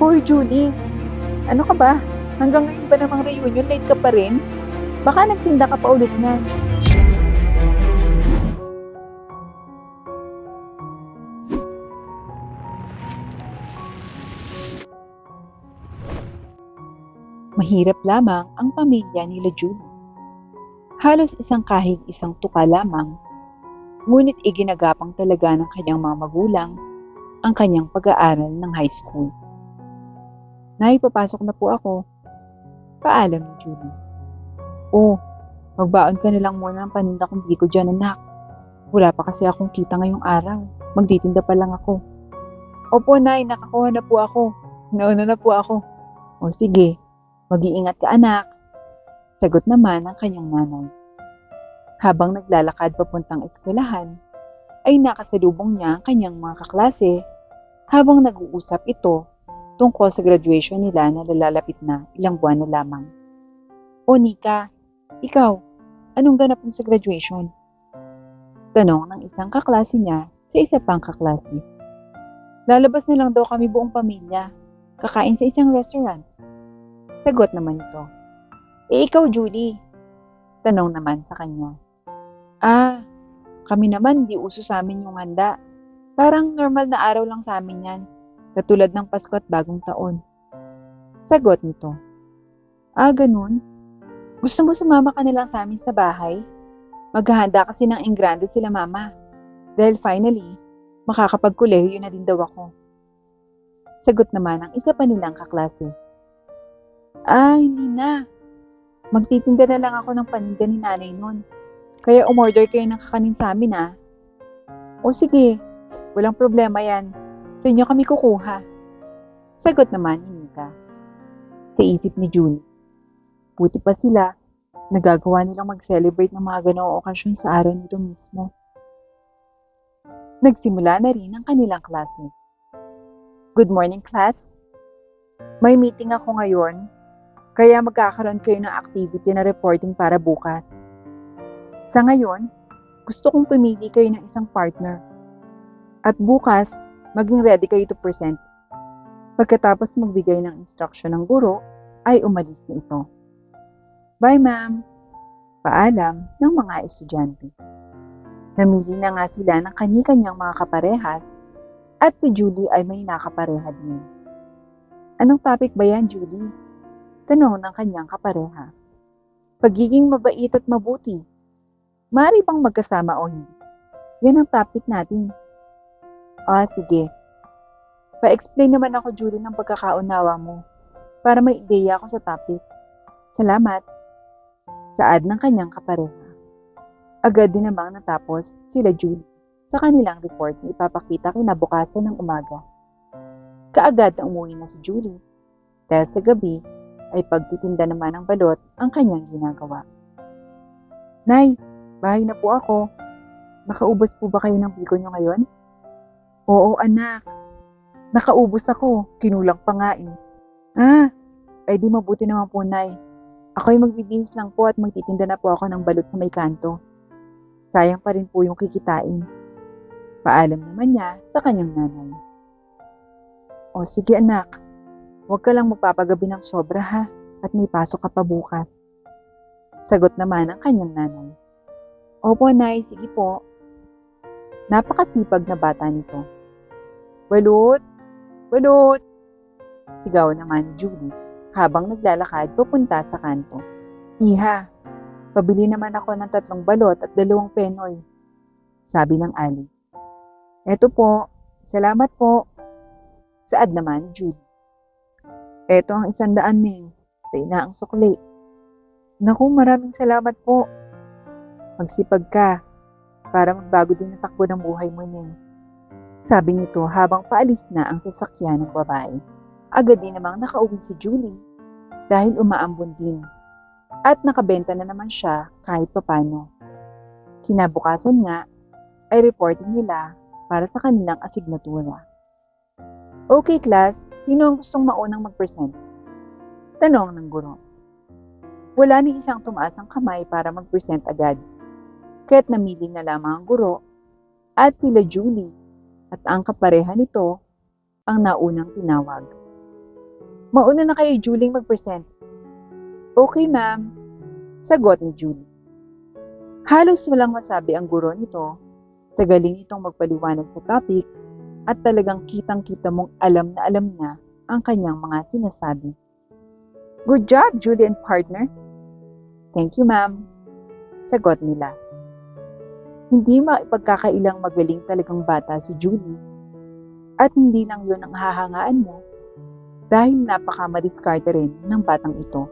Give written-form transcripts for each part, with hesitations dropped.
Hoy, Julie, ano ka ba? Hanggang ngayon ba namang reunion late ka pa rin? Baka nagtinda ka pa ulit niyan. Mahirap lamang ang pamilya nila Julie. Halos isang kahig isang tuka lamang, ngunit iginagapang talaga ng kanyang mga magulang ang kanyang pag-aaral ng high school. Nay, papasok na po ako. Paalam ni Julie. Oh, magbaon ka na lang muna ng paninda kung di ko dyan, anak. Wala pa kasi akong kita ngayong araw. Magtitinda pa lang ako. Opo, Nay, nakakuha na po ako. Nauna na po ako. O sige, mag-iingat ka, anak. Sagot naman ng kanyang nanay. Habang naglalakad papuntang eskwelahan, ay nakasalubong niya ang kanyang mga kaklase habang nag-uusap ito tungkol sa graduation nila na lalapit na ilang buwan na lamang. O Nika, ikaw, anong ganap mo sa graduation? Tanong ng isang kaklase niya sa isa pang kaklase. Lalabas na lang daw kami buong pamilya, kakain sa isang restaurant. Sagot naman ito. Ikaw, Julie? Tanong naman sa kanya. Kami naman di uso sa amin yung handa. Parang normal na araw lang sa amin yan, katulad ng Pasko at Bagong Taon. Sagot nito. Ganun? Gusto mo sumama ka na lang sa amin sa bahay? Maghahanda kasi ng engrande sila mama. Dahil finally, makakapagkolehiyo na din daw ako. Sagot naman ng isa pa nilang kaklase. Hindi na. Magtitinda na lang ako ng paninda ni nanay nun. Kaya umorder kayo ng kakanin sa amin O sige, walang problema yan. Sa inyo kami kukuha. Sagot naman ni Nika. Sa isip ni Julie. Buti pa sila, nagagawa nilang mag-celebrate ng mga ganoong okasyon sa araw nito mismo. Nagsimula na rin ang kanilang klase. Good morning, class. May meeting ako ngayon, kaya magkakaroon kayo ng activity na reporting para bukas. Sa ngayon, gusto kong pumili kayo ng isang partner. At bukas, maging ready kayo to present. Pagkatapos magbigay ng instruction ng guro, ay umalis na ito. Bye, ma'am. Paalam ng mga estudyante. Namili na nga sila ng kani-kanyang mga kaparehas at si Julie ay may nakapareha din. Anong topic ba yan, Julie? Tanong ng kanyang kapareha. Pagiging mabait at mabuti. Maaari bang magkasama o hindi? Yan ang topic natin. Sige. Pa-explain naman ako, Julie, ng pagkakaunawa mo para may ideya ako sa topic. Salamat. Saad ng kanyang kapareha. Agad din namang natapos sila Julie sa kanilang report na ipapakita kinabukasan ng umaga. Kaagad na umuwi na si Julie dahil sa gabi ay pagtitinda naman ng balot ang kanyang ginagawa. Nay, bahay na po ako. Nakaubos po ba kayo ng biko nyo ngayon? Oo, anak. Nakaubos ako. Kinulang pa nga eh. Di mabuti naman po, Nay. Ako'y magbibihis lang po at magtitinda na po ako ng balot sa may kanto. Sayang pa rin po yung kikitain. Paalam naman niya sa kanyang nanay. O sige anak, huwag ka lang magpapagabi ng sobra ha at may pasok ka pa bukas. Sagot naman ng kanyang nanay. Opo, Nay, sige po. Napakasipag na bata nito. Balot! Balot! Sigaw naman ni Julie habang naglalakad papunta sa kanto. Iha, pabili naman ako ng 3 balot at 2 penoy. Sabi ng Ali. Eto po, salamat po. Saad naman ni Julie. Eto ang 100, Ming. Sa inaang sukli. Naku, maraming salamat po. Magsipag ka para magbago din ang takbo ng buhay mo, Ming. Sabi nito habang paalis na ang sasakyan ng babae. Agad din namang nakauwi si Julie dahil umaambon din at nakabenta na naman siya kahit papano. Kinabukasan nga ay reporting nila para sa kanilang asignatura. Okay class, sino ang gustong maunang mag-present? Tanong ng guro. Wala ni isang tumaas ang kamay para mag-present agad. Kaya't namili na lamang ang guro at sila Julie at ang kapareha nito ang naunang tinawag. Mauna na kayo, Julie, mag-present. Okay, ma'am. Sagot ni Julie. Halos walang masabi ang guro nito. Sa galing itong magpaliwanag sa topic at talagang kitang-kita mong alam na alam niya ang kanyang mga sinasabi. Good job, Julie and partner. Thank you, ma'am. Sagot nila. Hindi maipagkakailang magaling talagang bata si Julie. At hindi lang yun ang hahangaan mo dahil napaka-madiskarte rin ng batang ito.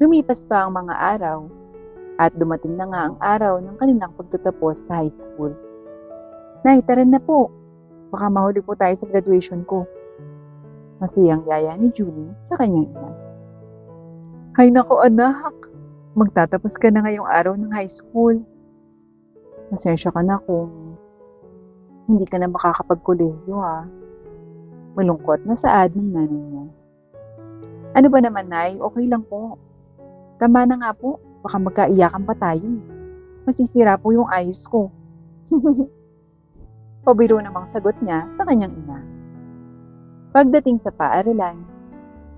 Lumipas pa ang mga araw at dumating na nga ang araw ng kanilang pagtatapos sa high school. Nay, tara na po. Baka mahuli po tayo sa graduation ko. Masayang yaya ni Julie sa kanyang ina. Hay nako anak, magtatapos ka na ngayong araw ng high school. Pasensya ka na kung hindi ka na makakapagkolehiyo ha. Malungkot na saad ng nanay niya. Ano ba naman, Nay? Okay lang po. Tama na nga po. Baka magkaiyakan pa tayo. Masisira po yung ayos ko. Pabiro namang sagot niya sa kanyang ina. Pagdating sa paaralan,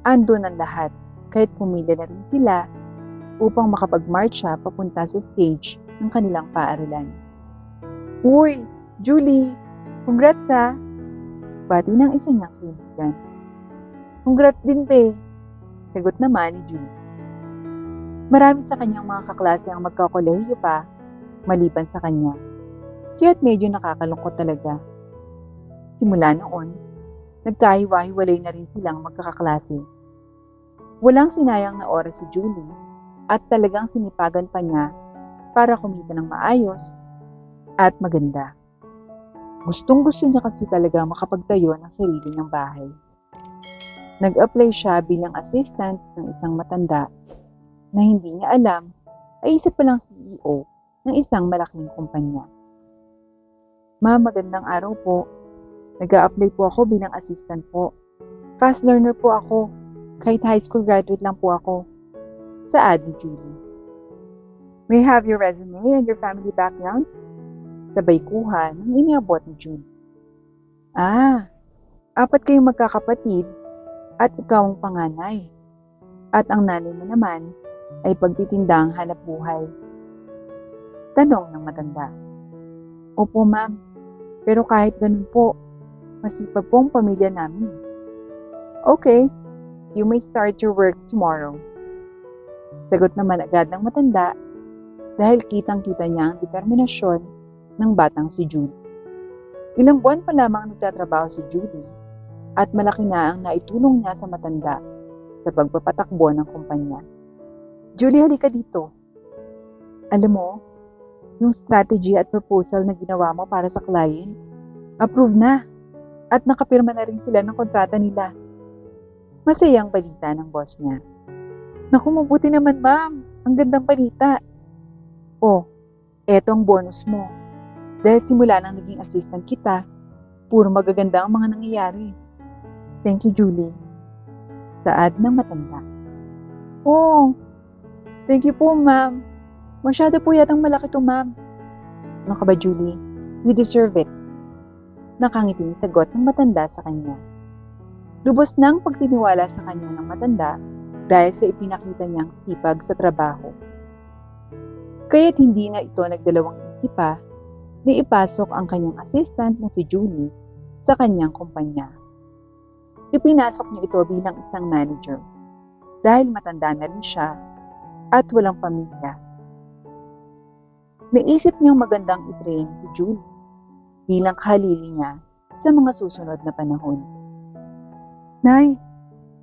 andun ang lahat kahit pumili na rin sila upang makapag-marcha papunta sa stage ng kanilang paaralan. Uy, Julie! Congrats ha! Bati ng isa niyang kaibigan. Congrats din, te! Sagot naman ni Julie. Marami sa kanyang mga kaklase ang magkakolehiyo pa, maliban sa kanya. Kaya't medyo nakakalungkot talaga. Simula noon, nagkahiwa-hiwalay na rin silang magkakaklase. Walang sinayang na oras si Julie at talagang sinipagan pa niya para kumita ng maayos at maganda. Gustong-gusto niya kasi talaga makapagtayo ng sarili niyang bahay. Nag-apply siya bilang assistant ng isang matanda na hindi niya alam ay isa palang CEO ng isang malaking kumpanya. Ma'am, magandang araw po. Nag-a-apply po ako bilang assistant po. Fast learner po ako. Kahit high school graduate lang po ako. Saad ni Julie. May I have your resume and your family background? Sabay kuha ng iniabot ni Julie. Ah, 4 kayong magkakapatid at ikaw ang panganay. At ang nanay mo naman ay pagtitindang hanap buhay. Tanong ng matanda. Opo, ma'am. Pero kahit ganun po, masipag po ang pamilya namin. Okay, you may start your work tomorrow. Sagot naman agad ng matanda dahil kitang-kita niya ang determinasyon ng batang si Julie. Ilang buwan pa lamang nagtatrabaho si Julie at malaki na ang naitulong niya sa matanda sa pagpapatakbo ng kumpanya. Julie, halika dito. Alam mo, yung strategy at proposal na ginawa mo para sa client, approve na at nakapirma na rin sila ng kontrata nila. Masayang balita ng boss niya. Naku, mabuti naman ma'am. Ang gandang balita. Oh, eto ang bonus mo. Dahil simula nang naging assistant kita, puro magaganda ang mga nangyayari. Thank you, Julie. Saad ng matanda. Oh, thank you po, ma'am. Masyado po yatang malaki to, ma'am. Ano ka ba, Julie? You deserve it. Nakangiting sagot ng matanda sa kanya. Lubos nang pagtiniwala sa kanya ng matanda dahil sa ipinakita niyang sipag sa trabaho. Kaya't hindi na ito nagdalawang isip pa na ipasok ang kanyang assistant na si Julie sa kanyang kumpanya. Ipinasok niya ito bilang isang manager dahil matanda na rin siya at walang pamilya. Naisip niyang magandang i-train si Julie bilang kahalili niya sa mga susunod na panahon. Nay,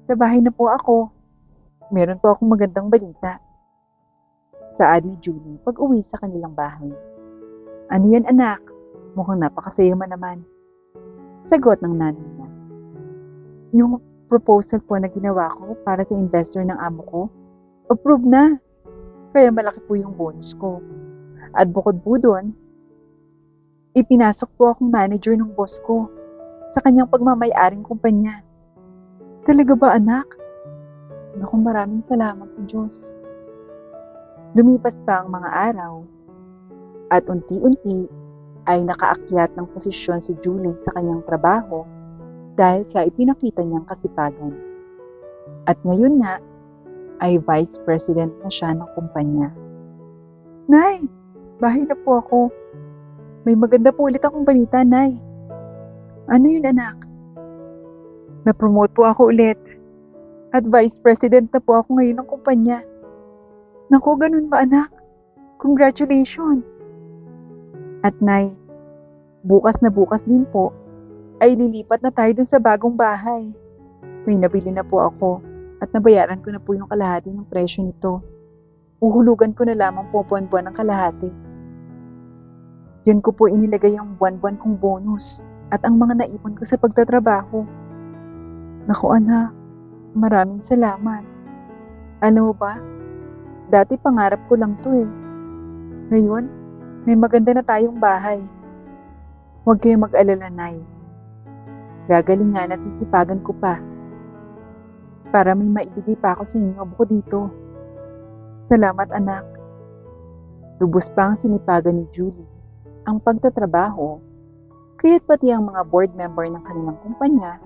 sa bahay na po ako. Meron po akong magandang balita. Saad ni Julie pag-uwi sa kanilang bahay. Ano yan anak? Mukhang napakasaya mo naman. Sagot ng nanay niya. Yung proposal po na ginawa ko para sa investor ng amo ko, approve na. Kaya malaki po yung bonus ko. At bukod po doon, ipinasok po akong manager ng boss ko sa kanyang pagmamay-aring kumpanya. Talaga ba anak? Naku, maraming salamat sa Diyos. Lumipas pa ang mga araw at unti-unti ay nakaakyat ng posisyon si Julie sa kanyang trabaho dahil sa ipinakita niyang kasipagan. At ngayon nga, ay Vice President na siya ng kumpanya. Nay, bahay na po ako. May maganda po ulit akong balita, Nay. Ano yun, anak? Na-promote po ako ulit. At Vice President na po ako ngayon ng kumpanya. Naku, ganun ba, anak? Congratulations! At Nay, bukas na bukas din po, ay lilipat na tayo dun sa bagong bahay. May nabili na po ako at nabayaran ko na po yung kalahati ng presyo nito. Uhulugan ko na lamang po buwan-buwan ng kalahati. Diyan ko po inilagay ang buwan-buwan kong bonus at ang mga naipon ko sa pagtatrabaho. Naku anak, maraming salamat. Alam mo ba, dati pangarap ko lang to eh. Ngayon, may maganda na tayong bahay. Huwag kayong mag-alala, Nay. Gagalingan at sisipagan ko pa para may maibigay pa ako sa inyo bukod dito. Salamat, anak. Lubos pa ang sinipagan ni Julie ang pagtatrabaho, kaya't pati ang mga board member ng kanilang kumpanya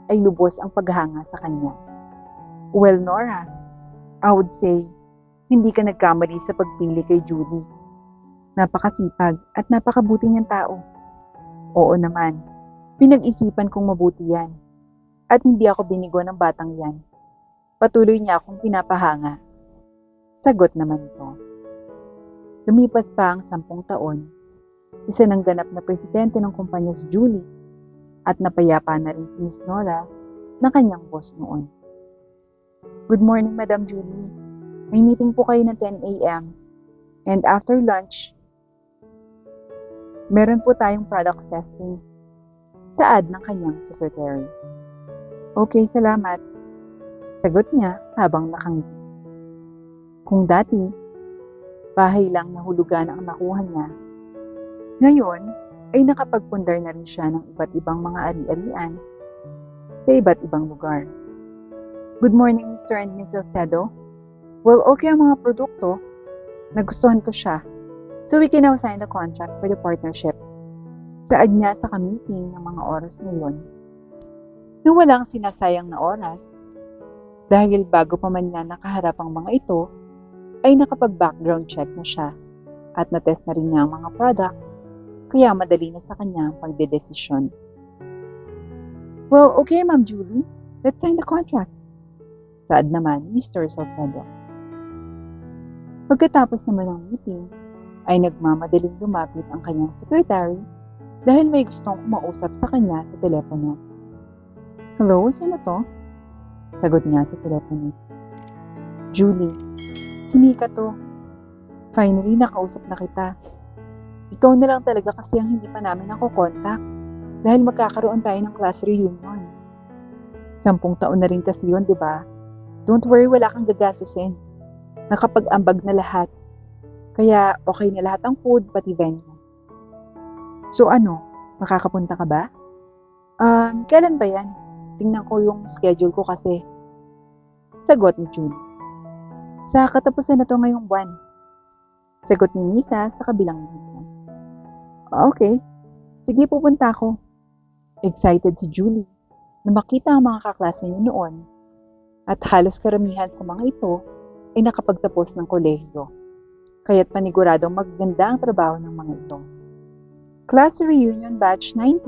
ay lubos ang paghanga sa kanya. Well, Nora, I would say, hindi ka nagkamali sa pagpili kay Julie. Napakasipag at napakabuti niyang tao. Oo naman, pinag-isipan kong mabuti yan. At hindi ako binigo ng batang yan. Patuloy niya akong pinapahanga. Sagot naman ito. Lumipas pa ang 10 taon. Isa ng ganap na presidente ng kumpanya si Julie at napayapa na rin si Miss Nora na kanyang boss noon. Good morning, Madam Julie. May meeting po kayo ng 10 a.m. And after lunch, meron po tayong product testing. Saad ng kanyang secretary. Okay, salamat. Sagot niya habang nakangiti. Kung dati, bahay lang na hulugan ang nakuha niya, ngayon ay nakapagpundar na rin siya ng iba't ibang mga ari-arian sa iba't ibang lugar. Good morning, Mr. and Mrs. Tedo. Well, okay ang mga produkto. Nagustuhan ko siya. So we can now sign the contract for the partnership. Saad niya sa kamiting ng mga oras na yun. Nang walang sinasayang na oras, dahil bago pa man niya nakaharap ang mga ito, ay nakapag-background check na siya at natest na rin niya ang mga product, kaya madali na sa kanya ang pagdedesisyon. Well, okay, Ma'am Julie. Let's sign the contract. Saad naman, Mr. Salcedo. Pagkatapos naman ng meeting, ay nagmamadaling lumapit ang kanyang secretary dahil may gustong kumausap sa kanya sa telepono. Hello, sino to? Sagot niya sa telepono. Julie, sinika to. Finally, nakausap na kita. Ikaw na lang talaga kasi ang hindi pa namin nakokontak dahil magkakaroon tayo ng class reunion. 10 taon na rin kasi yun, di ba? Don't worry, wala kang gagastusin. Nakapag-ambag na lahat. Kaya okay na lahat ang food, pati venue. So ano, makakapunta ka ba? Kailan ba yan? Tingnan ko yung schedule ko kasi. Sagot ni Julie. Sa katapusan na to ngayong buwan. Sagot ni Nika sa kabilang linya. Okay, sige pupunta ako. Excited si Julie na makita ang mga kaklase niya noon at halos karamihan sa mga ito ay nakapagtapos ng kolehiyo. Kaya't paniguradong magaganda ang trabaho ng mga ito. Class Reunion Batch 90.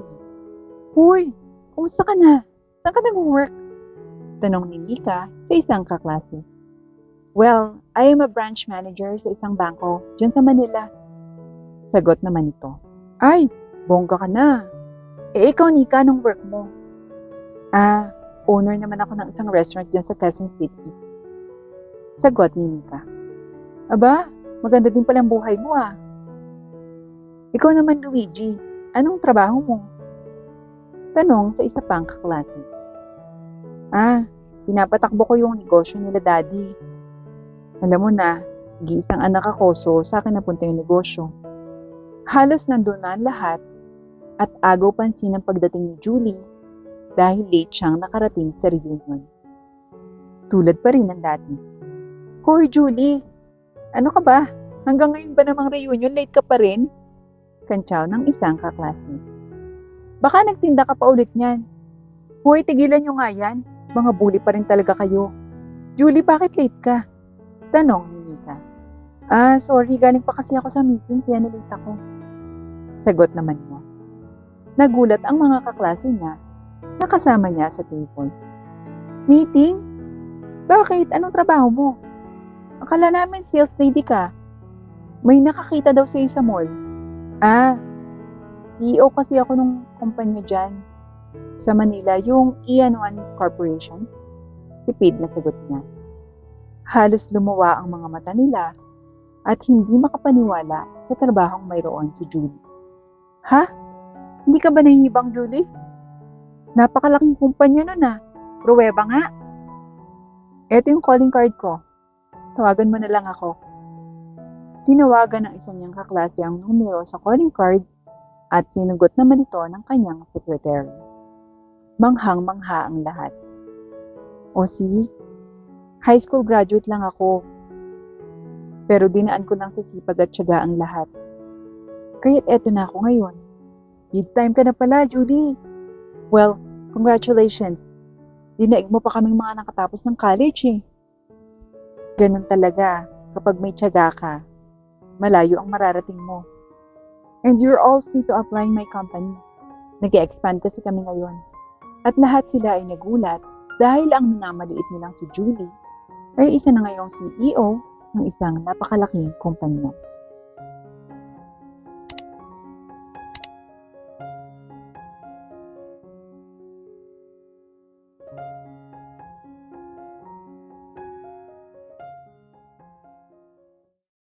Hoy, kumusta ka na? Saan ka nag-work? Tanong ni Nika sa isang kaklase. Well, I am a branch manager sa isang bangko dyan sa Manila. Sagot naman ito. Ay, bongga ka na. Ikaw Nika, anong work mo? Owner naman ako ng isang restaurant dyan sa Quezon City. Sagot ni Nika. Aba, maganda din palang buhay mo ah. Ikaw naman Luigi, anong trabaho mo? Tanong sa isa pang kaklase. Pinapatakbo ko yung negosyo nila daddy. Alam mo na, nag-iisang anak ako so sa akin napunta yung negosyo. Halos nandun na ang lahat at agaw pansin ang pagdating ni Julie dahil late siyang nakarating sa reunion. Tulad pa rin ng dati. Hoy Julie, ano ka ba? Hanggang ngayon ba namang reunion late ka pa rin? Kantsaw ng isang kaklase. Baka nagtinda ka pa ulit niyan. Hoy, tigilan nyo nga yan. Mga bully pa rin talaga kayo. Julie, bakit late ka? Tanong ni Nika. Sorry, galing pa kasi ako sa meeting kaya nalate ako. Sagot naman niya. Nagulat ang mga kaklase niya na kasama niya sa table. Meeting? Bakit? Anong trabaho mo? Akala namin sales lady ka. May nakakita daw sa'yo sa mall. CEO kasi ako nung kumpanya dyan sa Manila, yung Ian One Corporation. Tipid na sagot niya. Halos lumuwa ang mga mata nila at hindi makapaniwala sa trabahong mayroon si Julie. Ha? Hindi ka ba nahihibang, Julie? Napakalaking kumpanya nun ah. Pruweba nga. Eto yung calling card ko. Tawagan mo na lang ako. Tinawagan ng isa niyang kaklase ang numero sa calling card at sinugot naman ito ng kanyang secretary. Manghang-mangha ang lahat. O see, high school graduate lang ako. Pero dinaan ko lang sa sipag at tiyaga ang lahat. Kaya't eto na ako ngayon. Big time ka na pala, Julie. Well, congratulations. Dinaig mo pa kaming mga nakatapos ng college eh. Ganun talaga, kapag may tiyaga ka, malayo ang mararating mo. And you're all free to apply in my company. Nag-expand kasi kami ngayon. At lahat sila ay nagulat dahil ang minamaliit nilang si Julie ay isa na ngayong CEO ng isang napakalaking kumpanya.